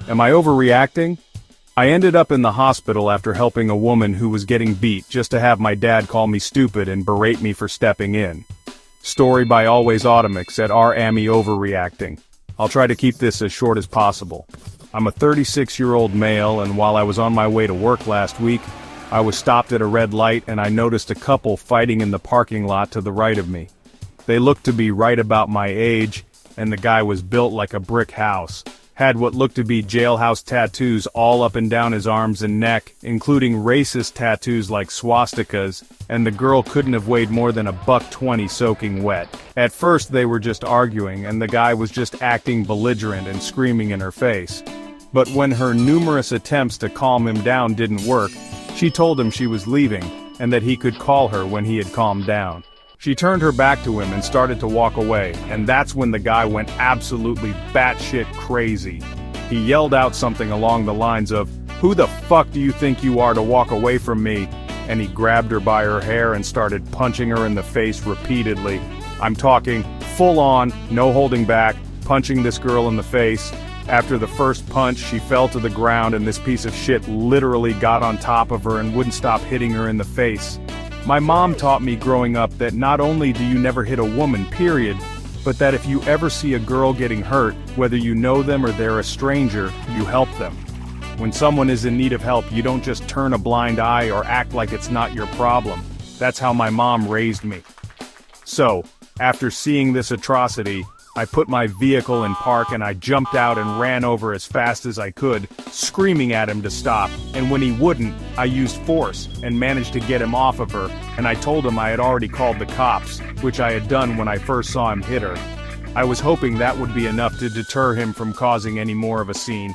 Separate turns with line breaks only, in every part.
Am I overreacting? I ended up in the hospital after helping a woman who was getting beat just to have my dad call me stupid and berate me for stepping in. Story by Always Automix at I Overreacting. I'll try to keep this as short as possible. I'm a 36-year-old male, and while I was on my way to work last week, I was stopped at a red light and I noticed a couple fighting in the parking lot to the right of me. They looked to be right about my age, and the guy was built like a brick house. Had what looked to be jailhouse tattoos all up and down his arms and neck, including racist tattoos like swastikas, and the girl couldn't have weighed more than $120 soaking wet. At first they were just arguing, and the guy was just acting belligerent and screaming in her face. But when her numerous attempts to calm him down didn't work, she told him she was leaving, and that he could call her when he had calmed down. She turned her back to him and started to walk away, and that's when the guy went absolutely batshit crazy. He yelled out something along the lines of, "Who the fuck do you think you are to walk away from me?" And he grabbed her by her hair and started punching her in the face repeatedly. I'm talking full on, no holding back, punching this girl in the face. After the first punch, she fell to the ground and this piece of shit literally got on top of her and wouldn't stop hitting her in the face. My mom taught me growing up that not only do you never hit a woman, period, but that if you ever see a girl getting hurt, whether you know them or they're a stranger, you help them. When someone is in need of help, you don't just turn a blind eye or act like it's not your problem. That's how my mom raised me. So, after seeing this atrocity, I put my vehicle in park and I jumped out and ran over as fast as I could, screaming at him to stop, and when he wouldn't, I used force and managed to get him off of her, and I told him I had already called the cops, which I had done when I first saw him hit her. I was hoping that would be enough to deter him from causing any more of a scene.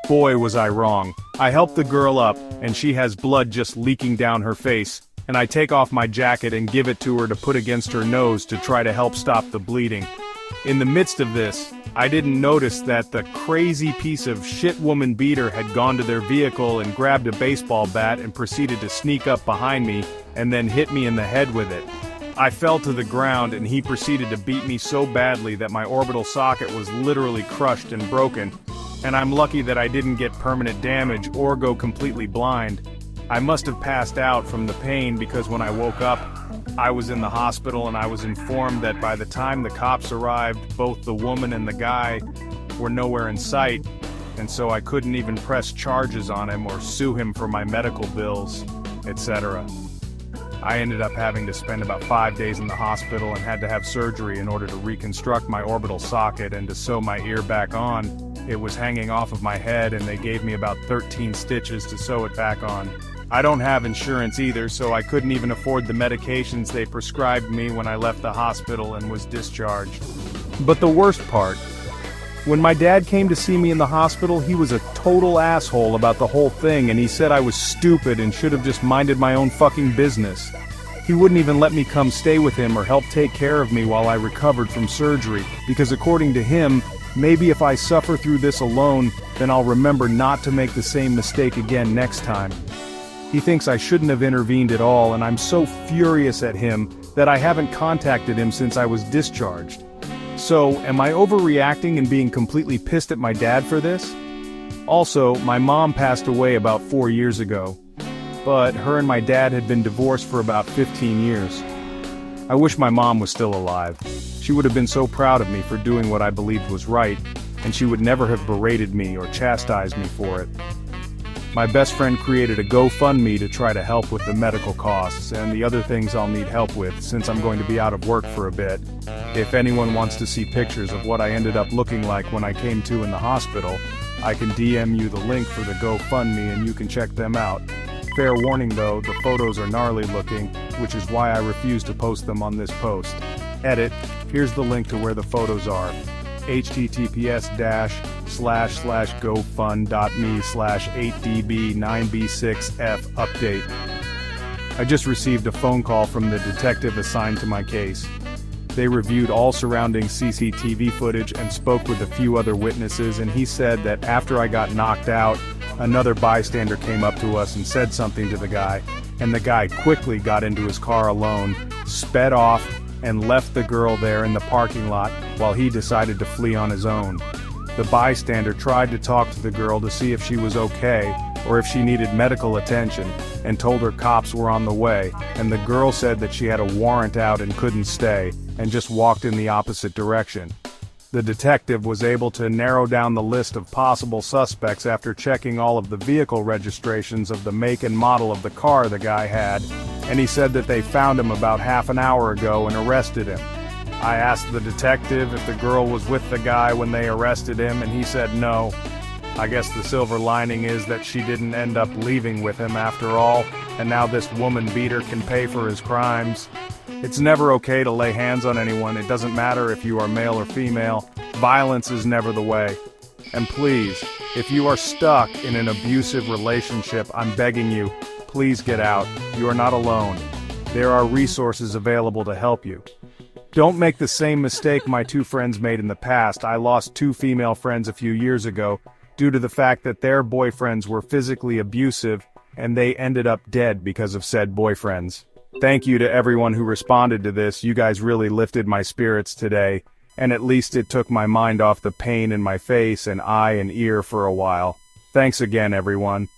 Boy, was I wrong. I helped the girl up, and she has blood just leaking down her face, and I take off my jacket and give it to her to put against her nose to try to help stop the bleeding. In the midst of this, I didn't notice that the crazy piece of shit woman beater had gone to their vehicle and grabbed a baseball bat and proceeded to sneak up behind me and then hit me in the head with it. I fell to the ground and he proceeded to beat me so badly that my orbital socket was literally crushed and broken, and I'm lucky that I didn't get permanent damage or go completely blind. I must have passed out from the pain because when I woke up, I was in the hospital and I was informed that by the time the cops arrived, both the woman and the guy were nowhere in sight, and so I couldn't even press charges on him or sue him for my medical bills, etc. I ended up having to spend about 5 days in the hospital and had to have surgery in order to reconstruct my orbital socket and to sew my ear back on. It was hanging off of my head and they gave me about 13 stitches to sew it back on. I don't have insurance either, so I couldn't even afford the medications they prescribed me when I left the hospital and was discharged. But the worst part, when my dad came to see me in the hospital, he was a total asshole about the whole thing, and he said I was stupid and should have just minded my own fucking business. He wouldn't even let me come stay with him or help take care of me while I recovered from surgery, because according to him, maybe if I suffer through this alone, then I'll remember not to make the same mistake again next time. He thinks I shouldn't have intervened at all, and I'm so furious at him that I haven't contacted him since I was discharged. So, am I overreacting and being completely pissed at my dad for this? Also, my mom passed away about 4 years ago, but her and my dad had been divorced for about 15 years. I wish my mom was still alive. She would have been so proud of me for doing what I believed was right, and she would never have berated me or chastised me for it. My best friend created a GoFundMe to try to help with the medical costs and the other things I'll need help with since I'm going to be out of work for a bit. If anyone wants to see pictures of what I ended up looking like when I came to in the hospital, I can DM you the link for the GoFundMe and you can check them out. Fair warning though, the photos are gnarly looking, which is why I refuse to post them on this post. Edit, here's the link to where the photos are. https://gofund.me/8db9b6f update. I just received a phone call from the detective assigned to my case. They reviewed all surrounding CCTV footage and spoke with a few other witnesses, and he said that after I got knocked out, another bystander came up to us and said something to the guy, and the guy quickly got into his car alone, sped off, and left the girl there in the parking lot while he decided to flee on his own. The bystander tried to talk to the girl to see if she was okay, or if she needed medical attention, and told her cops were on the way, and the girl said that she had a warrant out and couldn't stay, and just walked in the opposite direction. The detective was able to narrow down the list of possible suspects after checking all of the vehicle registrations of the make and model of the car the guy had, and he said that they found him about half an hour ago and arrested him. I asked the detective if the girl was with the guy when they arrested him, and he said no. I guess the silver lining is that she didn't end up leaving with him after all, and now this woman beater can pay for his crimes. It's never okay to lay hands on anyone. It doesn't matter if you are male or female. Violence is never the way. And please, if you are stuck in an abusive relationship, I'm begging you, please get out. You are not alone. There are resources available to help you. Don't make the same mistake my two friends made in the past. I lost two female friends a few years ago due to the fact that their boyfriends were physically abusive, and they ended up dead because of said boyfriends. Thank you to everyone who responded to this. You guys really lifted my spirits today, and at least it took my mind off the pain in my face and eye and ear for a while. Thanks again, everyone.